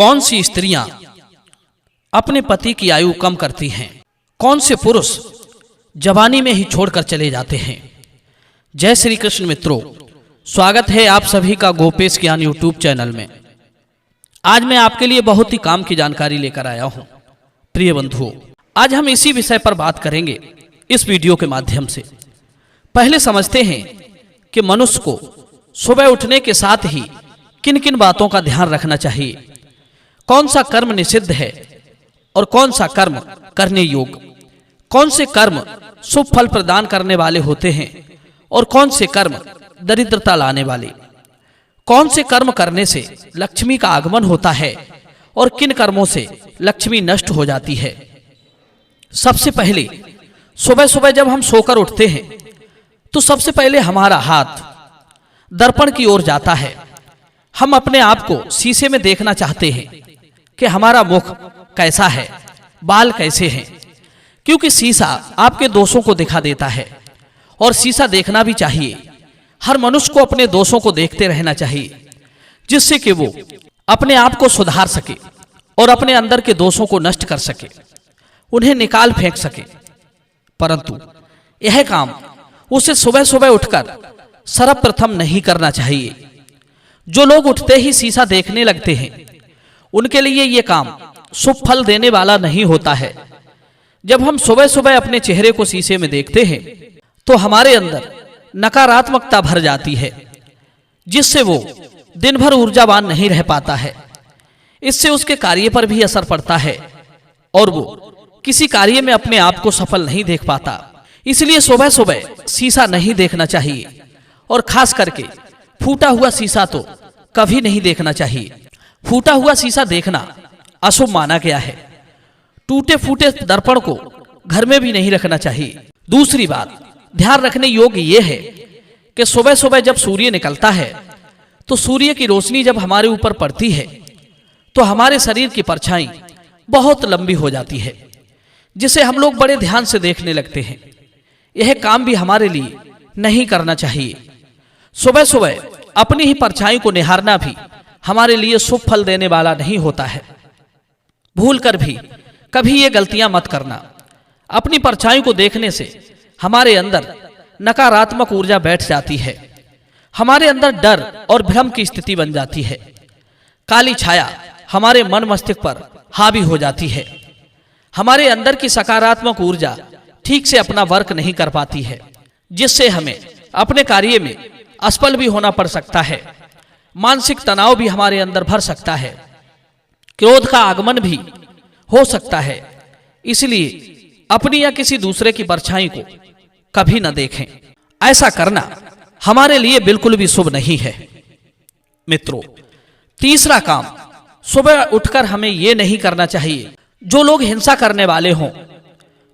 कौन सी स्त्रियां अपने पति की आयु कम करती हैं? कौन से पुरुष जवानी में ही छोड़कर चले जाते हैं? जय श्री कृष्ण मित्रों, स्वागत है आप सभी का गोपेश ज्ञान यूट्यूब चैनल में। आज मैं आपके लिए बहुत ही काम की जानकारी लेकर आया हूं। प्रिय बंधुओं, आज हम इसी विषय पर बात करेंगे इस वीडियो के माध्यम से। पहले समझते हैं कि मनुष्य को सुबह उठने के साथ ही किन किन बातों का ध्यान रखना चाहिए, कौन सा कर्म निषिद्ध है और कौन सा कर्म करने योग्य, कौन से कर्म शुभ फल प्रदान करने वाले होते हैं और कौन से कर्म दरिद्रता लाने वाले, कौन से कर्म करने से लक्ष्मी का आगमन होता है और किन कर्मों से लक्ष्मी नष्ट हो जाती है। सबसे पहले सुबह सुबह जब हम सोकर उठते हैं तो सबसे पहले हमारा हाथ दर्पण की ओर जाता है। हम अपने आप को शीशे में देखना चाहते हैं कि हमारा मुख कैसा है, बाल कैसे हैं, क्योंकि शीशा आपके दोषों को दिखा देता है और शीशा देखना भी चाहिए। हर मनुष्य को अपने दोषों को देखते रहना चाहिए, जिससे कि वो अपने आप को सुधार सके और अपने अंदर के दोषों को नष्ट कर सके, उन्हें निकाल फेंक सके। परंतु यह काम उसे सुबह सुबह उठकर सर्वप्रथम नहीं करना चाहिए। जो लोग उठते ही शीशा देखने लगते हैं, उनके लिए यह काम शुभ फल देने वाला नहीं होता है। जब हम सुबह सुबह अपने चेहरे को शीशे में देखते हैं तो हमारे अंदर नकारात्मकता भर जाती है, जिससे वो दिन भर ऊर्जावान नहीं रह पाता है। इससे उसके कार्य पर भी असर पड़ता है और वो किसी कार्य में अपने आप को सफल नहीं देख पाता। इसलिए सुबह सुबह शीशा नहीं देखना चाहिए और खास करके फूटा हुआ शीशा तो कभी नहीं देखना चाहिए। फूटा हुआ शीशा देखना अशुभ माना गया है। टूटे फूटे दर्पण को घर में भी नहीं रखना चाहिए। दूसरी बात ध्यान रखने योग्य यह है कि सुबह सुबह जब सूर्य निकलता है तो सूर्य की रोशनी जब हमारे ऊपर पड़ती है तो हमारे शरीर की परछाई बहुत लंबी हो जाती है, जिसे हम लोग बड़े ध्यान से देखने लगते हैं। यह काम भी हमारे लिए नहीं करना चाहिए। सुबह सुबह अपनी ही परछाई को निहारना भी हमारे लिए शुभ फल देने वाला नहीं होता है। भूल कर भी कभी ये गलतियां मत करना। अपनी परछाई को देखने से हमारे अंदर नकारात्मक ऊर्जा बैठ जाती है, हमारे अंदर डर और भ्रम की स्थिति बन जाती है। काली छाया हमारे मन मस्तिष्क पर हावी हो जाती है। हमारे अंदर की सकारात्मक ऊर्जा ठीक से अपना वर्क नहीं कर पाती है, जिससे हमें अपने कार्य में असफल भी होना पड़ सकता है। मानसिक तनाव भी हमारे अंदर भर सकता है। क्रोध का आगमन भी हो सकता है। इसलिए अपनी या किसी दूसरे की परछाई को कभी न देखें। ऐसा करना हमारे लिए बिल्कुल भी शुभ नहीं है। मित्रों, तीसरा काम सुबह उठकर हमें यह नहीं करना चाहिए। जो लोग हिंसा करने वाले हों,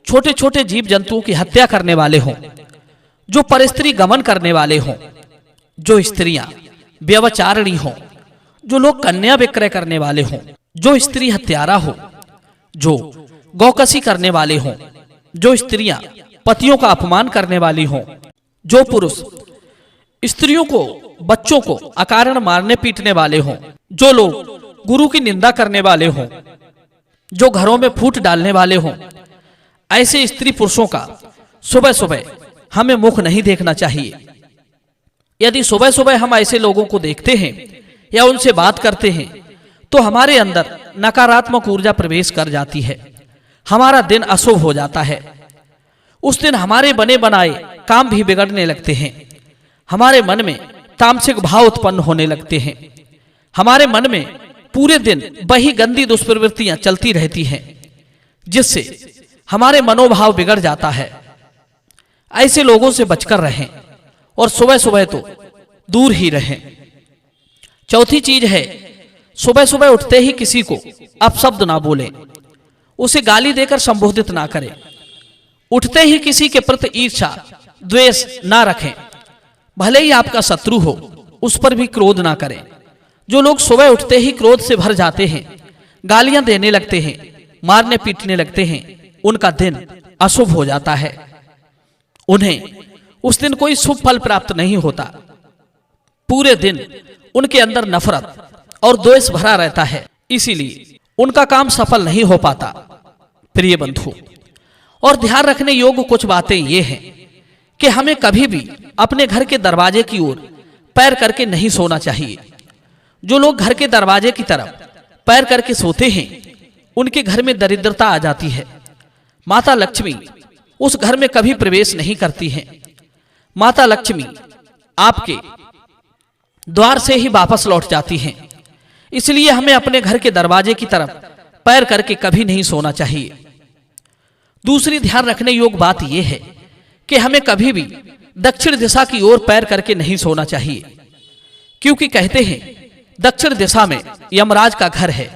छोटे छोटे जीव जंतुओं की हत्या करने वाले हों, जो परस्त्री गमन करने वाले हों, जो स्त्रियां व्यभिचारिणी हों, जो लोग कन्या विक्रय करने वाले हों, जो स्त्री हत्यारा हो, जो गौकसी करने वाले हों, जो स्त्रियां पतियों का अपमान करने वाली हों, जो पुरुष स्त्रियों को बच्चों को अकारण मारने पीटने वाले हों, जो लोग गुरु की निंदा करने वाले हों, जो घरों में फूट डालने वाले हों, ऐसे स्त्री पुरुषों का सुबह सुबह हमें मुख नहीं देखना चाहिए। यदि सुबह सुबह हम ऐसे लोगों को देखते हैं या उनसे बात करते हैं तो हमारे अंदर नकारात्मक ऊर्जा प्रवेश कर जाती है। हमारा दिन अशुभ हो जाता है। उस दिन हमारे बने बनाए काम भी बिगड़ने लगते हैं। हमारे मन में तामसिक भाव उत्पन्न होने लगते हैं। हमारे मन में पूरे दिन वही गंदी दुष्प्रवृत्तियां चलती रहती हैं, जिससे हमारे मनोभाव बिगड़ जाता है। ऐसे लोगों से बचकर रहें और सुबह सुबह तो दूर ही रहें। चौथी चीज है, सुबह सुबह उठते ही किसी को अपशब्द ना बोलें, उसे गाली देकर संबोधित ना करें। उठते ही किसी के प्रति ईर्ष्या द्वेष ना रखें। भले ही आपका शत्रु हो, उस पर भी क्रोध ना करें। जो लोग सुबह उठते ही क्रोध से भर जाते हैं, गालियां देने लगते हैं, मारने पीटने लगते हैं, उनका दिन अशुभ हो जाता है। उन्हें उस दिन कोई शुभ फल प्राप्त नहीं होता। पूरे दिन उनके अंदर नफरत और द्वेष भरा रहता है। इसीलिए उनका काम सफल नहीं हो पाता। प्रिय बंधु, और ध्यान रखने योग्य कुछ बातें ये हैं कि हमें कभी भी अपने घर के दरवाजे की ओर पैर करके नहीं सोना चाहिए। जो लोग घर के दरवाजे की तरफ पैर करके सोते हैं उनके घर में दरिद्रता आ जाती है। माता लक्ष्मी उस घर में कभी प्रवेश नहीं करती हैं। माता लक्ष्मी आपके द्वार से ही वापस लौट जाती हैं। इसलिए हमें अपने घर के दरवाजे की तरफ पैर करके कभी नहीं सोना चाहिए। दूसरी ध्यान रखने योग्य बात यह है कि हमें कभी भी दक्षिण दिशा की ओर पैर करके नहीं सोना चाहिए, क्योंकि कहते हैं दक्षिण दिशा में यमराज का घर है।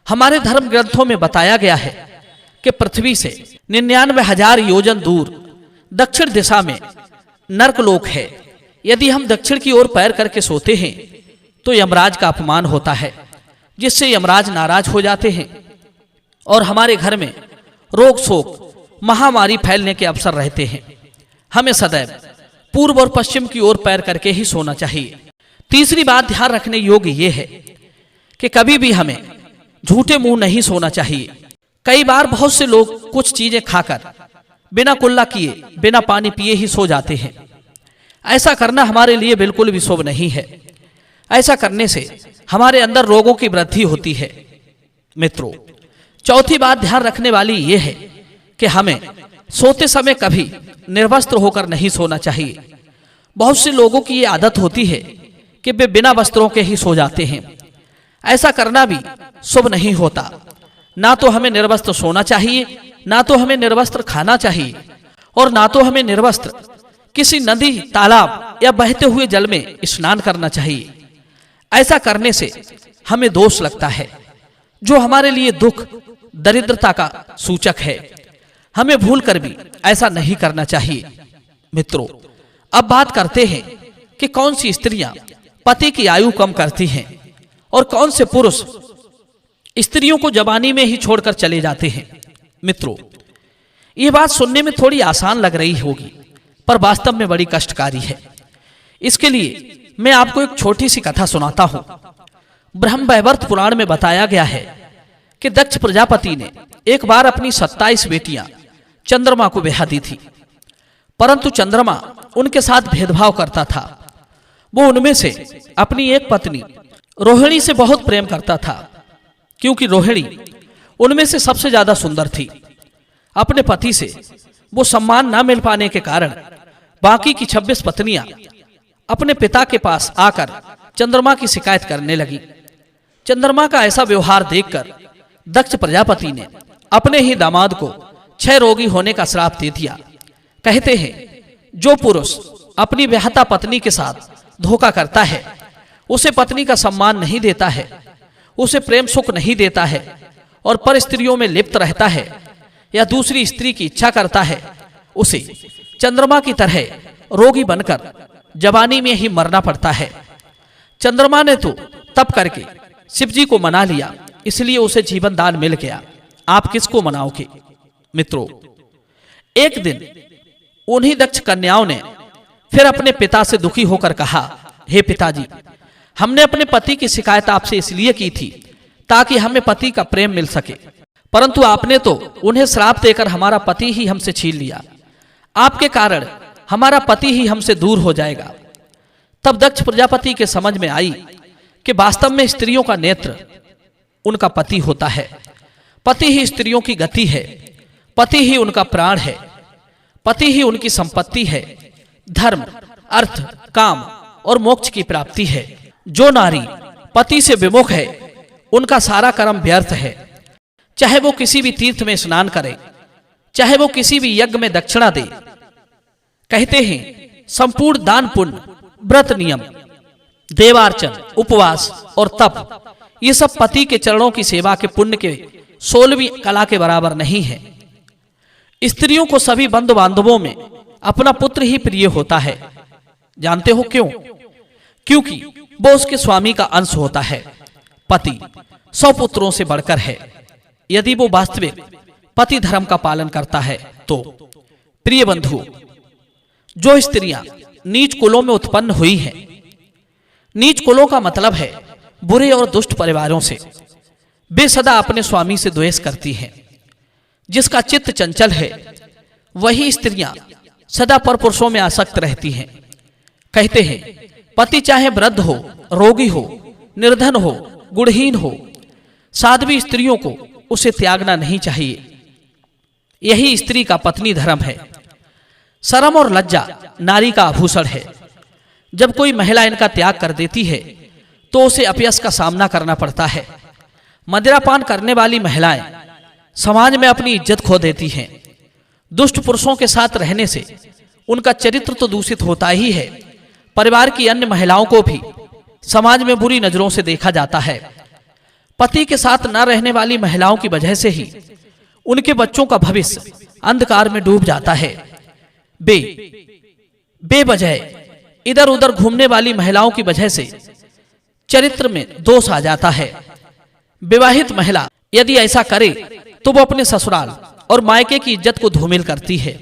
हमारे धर्म ग्रंथों में बताया गया है कि पृथ्वी से 99,000 योजन दूर दक्षिण दिशा में नरकलोक है। यदि हम दक्षिण की ओर पैर करके सोते हैं तो यमराज का अपमान होता है, जिससे यमराज नाराज हो जाते हैं और हमारे घर में रोग शोक महामारी फैलने के अवसर रहते हैं। हमें सदैव पूर्व और पश्चिम की ओर पैर करके ही सोना चाहिए। तीसरी बात ध्यान रखने योग्य यह है कि कभी भी हमें झूठे मुंह नहीं सोना चाहिए। कई बार बहुत से लोग कुछ चीजें खाकर बिना कुल्ला किए बिना पानी पिए ही सो जाते हैं। ऐसा करना हमारे लिए बिल्कुल भी शुभ नहीं है। ऐसा करने से हमारे अंदर रोगों की वृद्धि होती है। मित्रों, चौथी बात ध्यान रखने वाली यह है कि हमें सोते समय कभी निर्वस्त्र होकर नहीं सोना चाहिए। बहुत से लोगों की ये आदत होती है कि वे बिना वस्त्रों के ही सो जाते हैं। ऐसा करना भी शुभ नहीं होता। ना तो हमें निर्वस्त्र सोना चाहिए, ना तो हमें निर्वस्त्र खाना चाहिए, और ना तो हमें निर्वस्त्र किसी नदी, तालाब या बहते हुए जल में स्नान करना चाहिए। ऐसा करने से हमें दोष लगता है, जो हमारे लिए दुख, दरिद्रता का सूचक है। हमें भूल कर भी ऐसा नहीं करना चाहिए। मित्रों, अब बात करते हैं कि कौन सी स्त्रियां पति की आयु कम करती हैं और कौन से पुरुष स्त्रियों को जवानी में ही छोड़कर चले जाते हैं। मित्रों, ये बात सुनने में थोड़ी आसान लग रही होगी, पर वास्तव में बड़ी कष्टकारी है। इसके लिए मैं आपको एक छोटी सी कथा सुनाता हूं। ब्रह्मवैवर्त पुराण में बताया गया है कि दक्ष प्रजापति ने एक बार अपनी 27 बेटियां चंद्रमा को ब्याह दी थी, परंतु चंद्रमा उनके साथ भेदभाव करता था। वो उनमें से अपनी एक पत्नी रोहिणी से बहुत प्रेम करता था, क्योंकि रोहिणी उनमें से सबसे ज्यादा सुंदर थी। अपने पति से वो सम्मान न मिल पाने के कारण बाकी की 26 पत्नियां अपने पिता के पास आकर चंद्रमा की शिकायत करने लगी। चंद्रमा का ऐसा व्यवहार देखकर दक्ष प्रजापति ने अपने ही दामाद को क्षय रोगी होने का श्राप दे दिया। कहते हैं, जो पुरुष अपनी ब्याहता पत्नी के साथ धोखा करता है, उसे पत्नी का सम्मान नहीं देता है, उसे प्रेम सुख नहीं देता है और पर स्त्रियों में लिप्त रहता है या दूसरी स्त्री की इच्छा करता है, उसे चंद्रमा की तरह रोगी बनकर जवानी में ही मरना पड़ता है। चंद्रमा ने तो तप करके शिव जी को मना लिया, इसलिए उसे जीवन दान मिल गया। आप किसको मनाओगे? मित्रों, एक दिन उन्हीं दक्ष कन्याओं ने फिर अपने पिता से दुखी होकर कहा, हे पिताजी, हमने अपने पति की शिकायत आपसे इसलिए की थी ताकि हमें पति का प्रेम मिल सके, परंतु आपने तो उन्हें श्राप देकर हमारा पति ही हमसे छीन लिया। आपके कारण हमारा पति ही हमसे दूर हो जाएगा। तब दक्ष प्रजापति के समझ में आई कि वास्तव में स्त्रियों का नेत्र उनका पति होता है। पति ही स्त्रियों की गति है, पति ही उनका प्राण है, पति ही उनकी संपत्ति है। धर्म, अर्थ, काम और मोक्ष की प्राप्ति है। जो नारी पति से विमुख है, उनका सारा कर्म व्यर्थ है। चाहे वो किसी भी तीर्थ में स्नान करे, चाहे वो किसी भी यज्ञ में दक्षिणा दे। कहते हैं, संपूर्ण दान, पुण्य, व्रत, नियम, देवार्चन, उपवास और तप, ये सब पति के चरणों की सेवा के पुण्य के 16वीं कला के बराबर नहीं है। स्त्रियों को सभी बंधु बांधवों में अपना पुत्र ही प्रिय होता है। जानते हो क्यों? क्योंकि वो उसके स्वामी का अंश होता है। पति 100 पुत्रों से बढ़कर है। यदि वो वास्तविक पति धर्म का पालन करता है तो। प्रिय बंधु, जो स्त्रियां नीच कुलों में उत्पन्न हुई हैं, नीच कुलों का मतलब है बुरे और दुष्ट परिवारों से, वे सदा अपने स्वामी से द्वेष करती हैं। जिसका चित्त चंचल है वही स्त्रियां सदा परपुरुषों में आसक्त रहती हैं। कहते हैं पति चाहे वृद्ध हो, रोगी हो, निर्धन हो, गुणहीन हो, साध्वी स्त्रियों को उसे त्यागना नहीं चाहिए। यही स्त्री का पत्नी धर्म है। शर्म और लज्जा नारी का आभूषण है। जब कोई महिला इनका त्याग कर देती है तो उसे अपयश का सामना करना पड़ता है। मदिरापान करने वाली महिलाएं समाज में अपनी इज्जत खो देती हैं। दुष्ट पुरुषों के साथ रहने से उनका चरित्र तो दूषित होता ही है, परिवार की अन्य महिलाओं को भी समाज में बुरी नजरों से देखा जाता है। पति के साथ न रहने वाली महिलाओं की वजह से ही उनके बच्चों का भविष्य अंधकार में डूब जाता है। बेवजह इधर उधर घूमने वाली महिलाओं की वजह से चरित्र में दोष आ जाता है। विवाहित महिला यदि ऐसा करे तो वो अपने ससुराल और मायके की इज्जत को धूमिल करती है।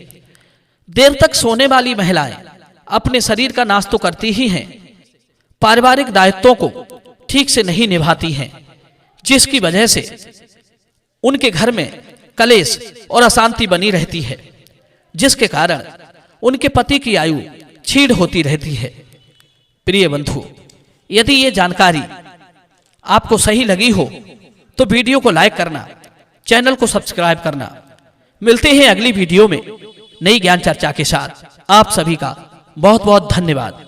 देर तक सोने वाली महिलाएं अपने शरीर का नाश तो करती ही हैं, पारिवारिक दायित्वों को ठीक से नहीं निभाती हैं, जिसकी वजह से उनके घर में कलेश और अशांति बनी रहती है, जिसके कारण उनके पति की आयु क्षीण होती रहती है। प्रिय बंधु, यदि ये जानकारी आपको सही लगी हो तो वीडियो को लाइक करना, चैनल को सब्सक्राइब करना। मिलते हैं अगली वीडियो में नई ज्ञान चर्चा के साथ। आप सभी का बहुत बहुत धन्यवाद।